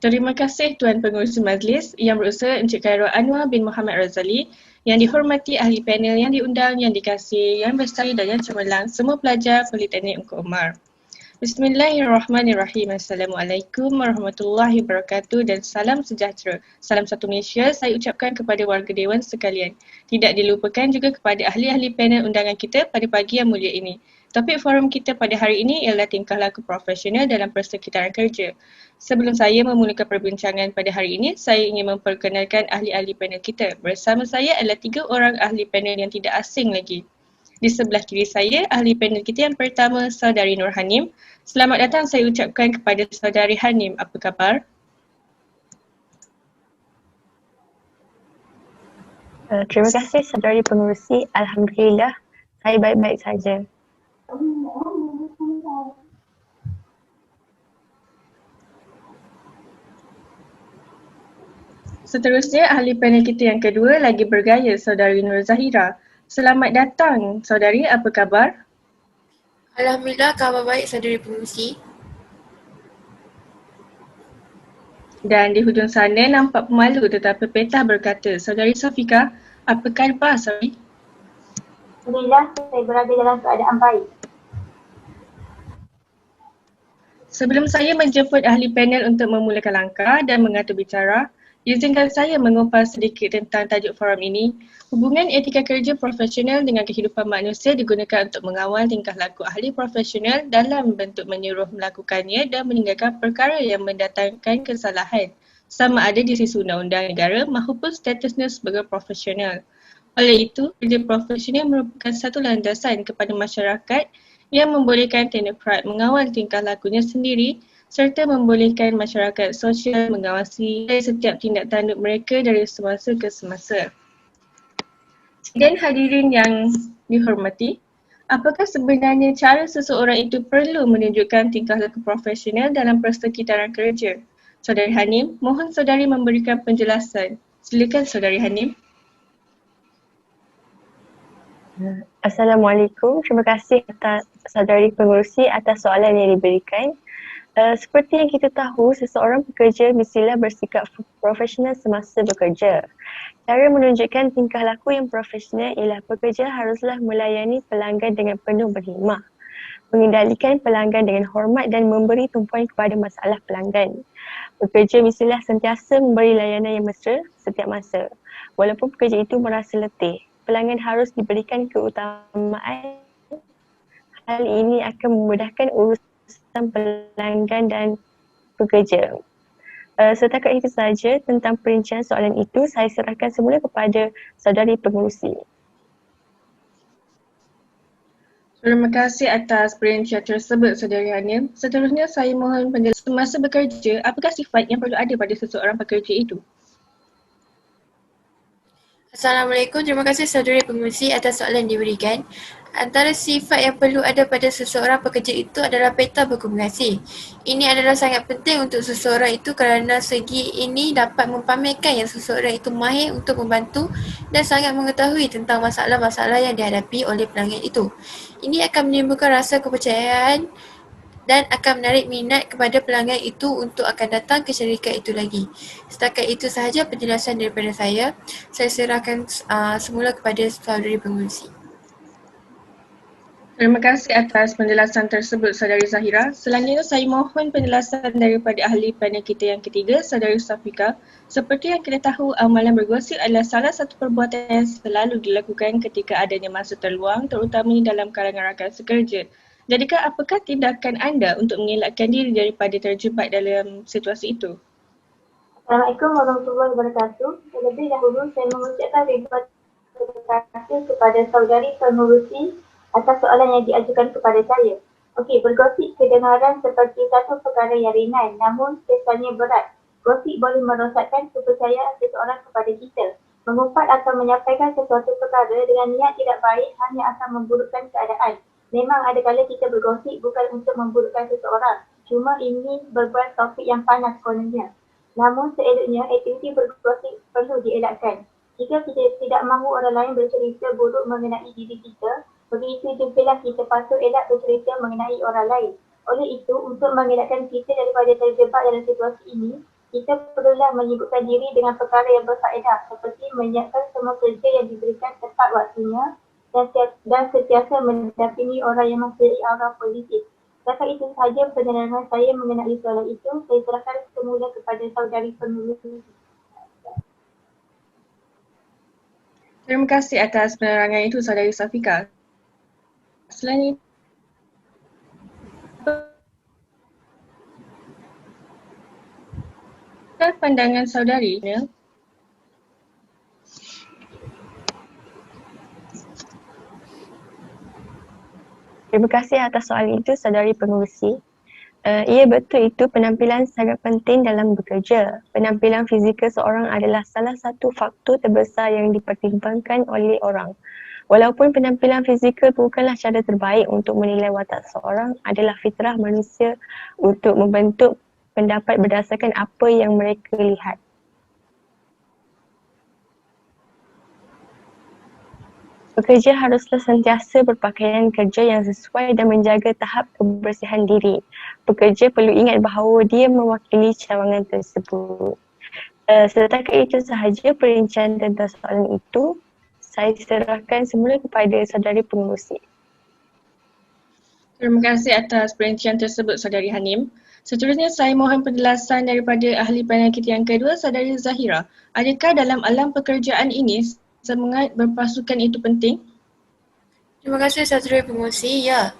Terima kasih Tuan Pengurusi Majlis Yang Berusaha Encik Khairul Anwar bin Muhammad Razali, yang dihormati ahli panel yang diundang, yang dikasihi, yang bersaing dan yang cemerlang, semua pelajar Politeknik Ungku Umar. Bismillahirrahmanirrahim. Assalamualaikum warahmatullahi wabarakatuh dan salam sejahtera. Salam satu Malaysia saya ucapkan kepada warga Dewan sekalian. Tidak dilupakan juga kepada ahli-ahli panel undangan kita pada pagi yang mulia ini. Topik forum kita pada hari ini ialah tingkah laku profesional dalam persekitaran kerja. Sebelum saya memulakan perbincangan pada hari ini, saya ingin memperkenalkan ahli-ahli panel kita. Bersama saya adalah 3 orang ahli panel yang tidak asing lagi. Di sebelah kiri saya, ahli panel kita yang pertama, Saudari Nur Hanim. Selamat datang saya ucapkan kepada Saudari Hanim. Apa khabar? Terima kasih Saudari Pengurusi. Alhamdulillah, saya baik-baik saja. Seterusnya, ahli panel kita yang kedua lagi bergaya, Saudari Nur Zahira. Selamat datang, Saudari. Apa khabar? Alhamdulillah, khabar baik Saudari Pengurusi. Dan di hujung sana nampak pemalu tetapi petah berkata, Saudari Safika, apa khabar, Saudari? Alhamdulillah, saya berada dalam keadaan baik. Sebelum saya menjemput ahli panel untuk memulakan langkah dan mengatur bicara, izinkan saya mengupas sedikit tentang tajuk forum ini. Hubungan etika kerja profesional dengan kehidupan manusia digunakan untuk mengawal tingkah laku ahli profesional dalam bentuk menyuruh melakukannya dan meninggalkan perkara yang mendatangkan kesalahan, sama ada di sisi undang-undang negara maupun statusnya sebagai profesional. Oleh itu, kerja profesional merupakan satu landasan kepada masyarakat yang membolehkan teknokrat mengawal tingkah lakunya sendiri serta membolehkan masyarakat sosial mengawasi setiap tindak tanduk mereka dari semasa ke semasa. Dan hadirin yang dihormati, apakah sebenarnya cara seseorang itu perlu menunjukkan tingkah laku profesional dalam persekitaran kerja? Saudari Hanim, mohon saudari memberikan penjelasan. Silakan Saudari Hanim. Assalamualaikum. Terima kasih atas Saudari Pengurusi atas soalan yang diberikan. Seperti yang kita tahu, seseorang pekerja mestilah bersikap profesional semasa bekerja. Cara menunjukkan tingkah laku yang profesional ialah pekerja haruslah melayani pelanggan dengan penuh berhikmah, mengendalikan pelanggan dengan hormat dan memberi tumpuan kepada masalah pelanggan. Pekerja mestilah sentiasa memberi layanan yang mesra setiap masa. Walaupun pekerja itu merasa letih, pelanggan harus diberikan keutamaan. Hal ini akan memudahkan urusan pelanggan dan pekerja. Setakat itu sahaja tentang perincian soalan itu. Saya serahkan semula kepada Saudari Pengurusi. Terima kasih atas perincian tersebut, Saudari Hanim. Seterusnya saya mohon penjelasan semasa bekerja, apakah sifat yang perlu ada pada seseorang pekerja itu? Assalamualaikum, terima kasih Saudari Pengurusi atas soalan yang diberikan. Antara sifat yang perlu ada pada seseorang pekerja itu adalah peta berkomunikasi. Ini adalah sangat penting untuk seseorang itu kerana segi ini dapat mempamerkan yang seseorang itu mahir untuk membantu dan sangat mengetahui tentang masalah-masalah yang dihadapi oleh pelanggan itu. Ini akan menimbulkan rasa kepercayaan dan akan menarik minat kepada pelanggan itu untuk akan datang ke syarikat itu lagi. Setakat itu sahaja penjelasan daripada saya. Saya serahkan semula kepada Saudari Pengurusi. Terima kasih atas penjelasan tersebut, Saudari Zahira. Selanjutnya saya mohon penjelasan daripada ahli panel kita yang ketiga, Saudari Safika. Seperti yang kita tahu, amalan bergosip adalah salah satu perbuatan yang selalu dilakukan ketika adanya masa terluang, terutamanya dalam kalangan rakan sekerja. Jadikah apakah tindakan anda untuk mengelakkan diri daripada terjebak dalam situasi itu? Assalamualaikum warahmatullahi wabarakatuh. Terlebih dahulu saya mengucapkan terima kasih kepada Saudari Pengurusi atas soalan yang diajukan kepada saya. Okey, bergosip kedengaran seperti satu perkara yang ringan namun kesannya berat. Gosip boleh merosakkan kepercayaan seseorang kepada kita. Mengumpat atau menyampaikan sesuatu perkara dengan niat tidak baik hanya akan memburukkan keadaan. Memang ada kala kita bergosip bukan untuk memburukkan seseorang. Cuma ini berbuat topik yang panas kononnya. Namun seeloknya aktiviti bergosip perlu dielakkan. Jika kita tidak mahu orang lain bercerita buruk mengenai diri kita, begitu jugalah kita patut elak bercerita mengenai orang lain. Oleh itu, untuk mengelakkan kita daripada terjebak dalam situasi ini, kita perlulah menyibukkan diri dengan perkara yang berfaedah seperti menyiapkan semua kerja yang diberikan tepat waktunya dan sentiasa mendampingi orang yang mempunyai aura positif. Setakat itu sahaja penerangan saya mengenai soalan itu. Saya serahkan semula kepada saudari penulis. Terima kasih atas penerangan itu, Saudari Safika. Selain itu, pandangan saudari, Nil? Terima kasih atas soalan itu, saudari pengurusi. Ya, betul, itu penampilan sangat penting dalam bekerja. Penampilan fizikal seorang adalah salah satu faktor terbesar yang dipertimbangkan oleh orang. Walaupun penampilan fizikal bukanlah cara terbaik untuk menilai watak seorang, adalah fitrah manusia untuk membentuk pendapat berdasarkan apa yang mereka lihat. Pekerja haruslah sentiasa berpakaian kerja yang sesuai dan menjaga tahap kebersihan diri. Pekerja perlu ingat bahawa dia mewakili cawangan tersebut. Setakat itu sahaja perincian tentang soalan itu. Saya serahkan semula kepada saudari pengurusi. Terima kasih atas perincian tersebut, Saudari Hanim. Seterusnya saya mohon penjelasan daripada ahli panel kita yang kedua, Saudari Zahira. Adakah dalam alam pekerjaan ini semangat berpasukan itu penting? Terima kasih Saudari Pengurusi. Ya,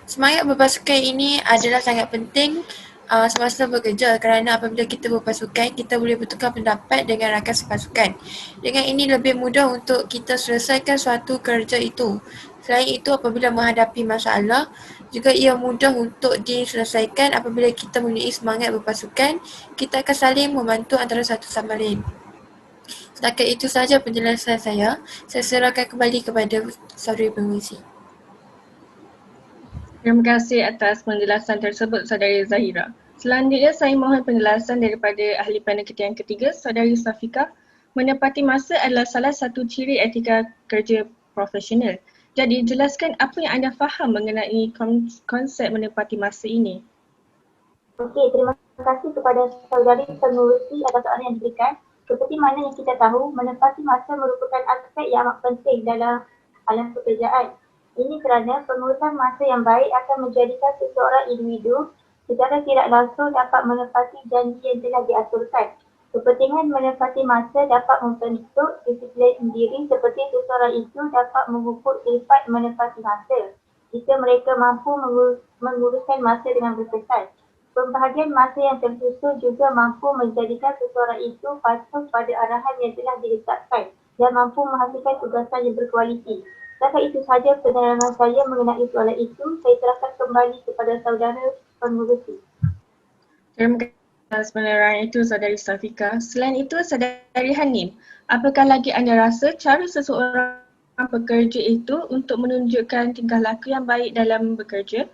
semangat berpasukan ini adalah sangat penting semasa bekerja kerana apabila kita berpasukan, kita boleh bertukar pendapat dengan rakan sepasukan. Dengan ini lebih mudah untuk kita selesaikan suatu kerja itu. Selain itu, apabila menghadapi masalah, juga ia mudah untuk diselesaikan apabila kita mempunyai semangat berpasukan, kita akan saling membantu antara satu sama lain. Setakat itu sahaja penjelasan saya. Saya serahkan kembali kepada saudari pengurusi. Terima kasih atas penjelasan tersebut, Saudari Zahira. Selanjutnya saya mohon penjelasan daripada ahli panel kita yang ketiga, Saudari Safika. Menepati masa adalah salah satu ciri etika kerja profesional. Jadi jelaskan apa yang anda faham mengenai konsep menepati masa ini. Okey, terima kasih kepada saudari pengurusi atas soalan yang diberikan. Seperti mana yang kita tahu, menepati masa merupakan aspek yang amat penting dalam alam pekerjaan. Ini kerana pengurusan masa yang baik akan menjadikan seseorang individu secara tidak langsung dapat menepati janji yang telah diaturkan. Kepentingan menepati masa dapat membentuk disiplin diri seperti seseorang itu dapat mengukur sifat menepati masa jika mereka mampu menguruskan masa dengan berkesan. Pembahagian masa yang tersusun juga mampu menjadikan seseorang itu patuh pada arahan yang telah diletakkan dan mampu menghasilkan tugasan yang berkualiti. Setakat itu sahaja penerangan saya mengenai soalan itu. Saya serahkan kembali kepada saudara pengurusi. Terima kasih atas penerangan itu, Saudari Safika. Selain itu, Saudari Hanim, apakah lagi anda rasa cara seseorang pekerja itu untuk menunjukkan tingkah laku yang baik dalam bekerja?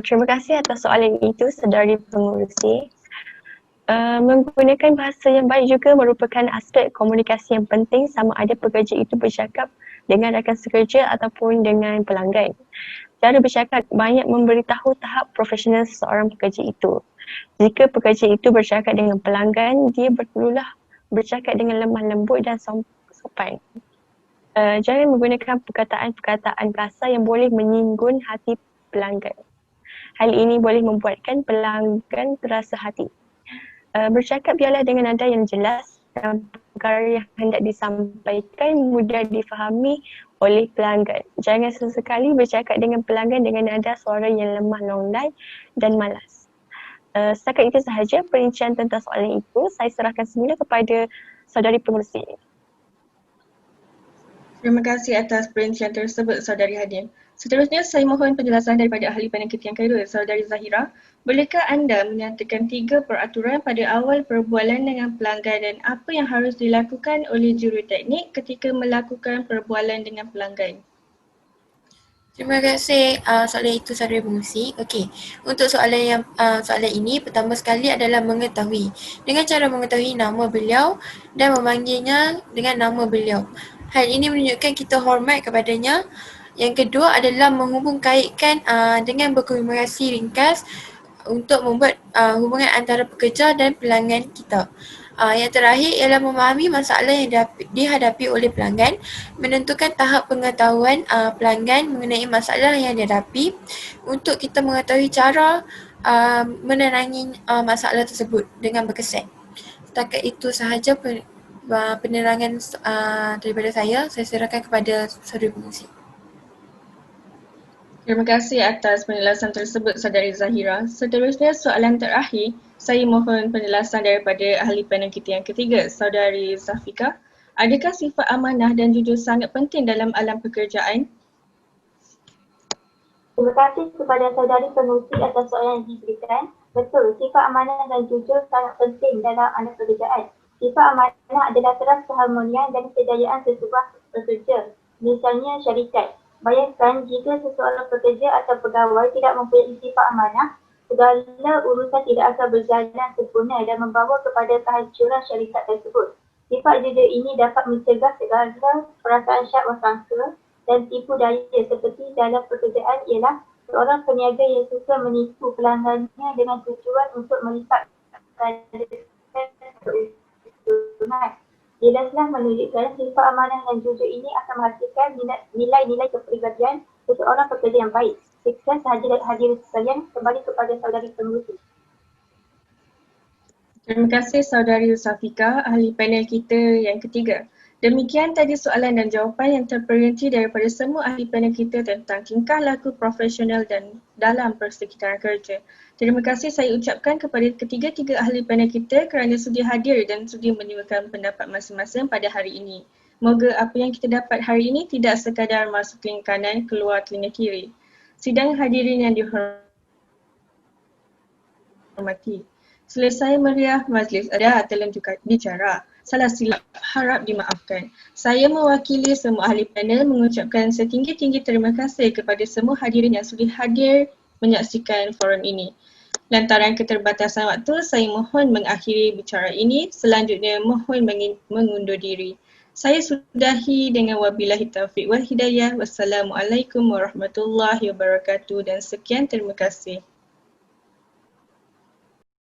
Terima kasih atas soalan itu, saudari pengurusi. Menggunakan bahasa yang baik juga merupakan aspek komunikasi yang penting sama ada pekerja itu bercakap dengan rakan sekerja ataupun dengan pelanggan. Cara bercakap banyak memberitahu tahap profesional seseorang pekerja itu. Jika pekerja itu bercakap dengan pelanggan, dia perlulah bercakap dengan lemah lembut dan sopan. Jangan menggunakan perkataan-perkataan kasar yang boleh menyinggung hati pelanggan. Hal ini boleh membuatkan pelanggan terasa hati. Bercakap biarlah dengan nada yang jelas dan perkara yang hendak disampaikan mudah difahami oleh pelanggan. Jangan sesekali bercakap dengan pelanggan dengan nada suara yang lemah longlai dan malas. Setakat itu sahaja perincian tentang soalan itu. Saya serahkan semula kepada saudari pengurusi. Terima kasih atas perincian tersebut, Saudari Hadim. Seterusnya saya mohon penjelasan daripada ahli panel kita yang kedua, Saudari Zahira. Bolehkah anda menyatakan 3 peraturan pada awal perbualan dengan pelanggan dan apa yang harus dilakukan oleh juruteknik ketika melakukan perbualan dengan pelanggan? Terima kasih soalan itu saudara pengurusi. Okey, untuk soalan ini pertama sekali adalah mengetahui. Dengan cara mengetahui nama beliau dan memanggilnya dengan nama beliau. Hal ini menunjukkan kita hormat kepadanya. Yang kedua adalah menghubung kaitkan dengan berkomunikasi ringkas untuk membuat hubungan antara pekerja dan pelanggan kita. Yang terakhir ialah memahami masalah yang dihadapi oleh pelanggan, menentukan tahap pengetahuan pelanggan mengenai masalah yang dihadapi untuk kita mengetahui cara menerangi masalah tersebut dengan berkesan. Setakat itu sahaja penerangan daripada saya serahkan kepada saudari pengurusi. Terima kasih atas penjelasan tersebut, Saudari Zahira. Seterusnya soalan terakhir, saya mohon penjelasan daripada ahli panel kita yang ketiga, Saudari Zafika. Adakah sifat amanah dan jujur sangat penting dalam alam pekerjaan? Terima kasih kepada saudari pengurusi atas soalan yang diberikan. Betul, sifat amanah dan jujur sangat penting dalam alam pekerjaan. Sifat amanah adalah teras keharmonian dan kejayaan sesebuah pekerja, misalnya syarikat. Bayangkan jika seseorang pekerja atau pegawai tidak mempunyai sifat amanah, segala urusan tidak akan berjalan sempurna dan membawa kepada kehancuran syarikat tersebut. Sifat jujur ini dapat mencegah segala perasaan syak bersangka dan tipu daya seperti dalam pekerjaan ialah seorang peniaga yang suka menipu pelanggannya dengan tujuan untuk melipat keuntungan. Jelaslah menunjukkan sifat amanah dan jujur ini akan menghasilkan nilai-nilai kepribadian seseorang pekerja yang baik. Sekian sahaja hadirin sekalian, kembali kepada saudari pengurusi. Terima kasih Saudari Zafika, ahli panel kita yang ketiga. Demikian tadi soalan dan jawapan yang terperinci daripada semua ahli panel kita tentang tingkah laku profesional dan dalam persekitaran kerja. Terima kasih saya ucapkan kepada ketiga-tiga ahli panel kita kerana sudi hadir dan sudi menyiarkan pendapat masing-masing pada hari ini. Moga apa yang kita dapat hari ini tidak sekadar masuk telinga kanan, keluar telinga kiri. Sidang hadirin yang dihormati. Selesai meriah majlis ada terlanjur bicara. Salah silap harap dimaafkan. Saya mewakili semua ahli panel mengucapkan setinggi-tinggi terima kasih kepada semua hadirin yang sudi hadir menyaksikan forum ini. Lantaran keterbatasan waktu, saya mohon mengakhiri bicara ini. Selanjutnya mohon mengundur diri. Saya sudahi dengan wabillahi taufiq wal hidayah. Wassalamualaikum warahmatullahi wabarakatuh dan sekian terima kasih.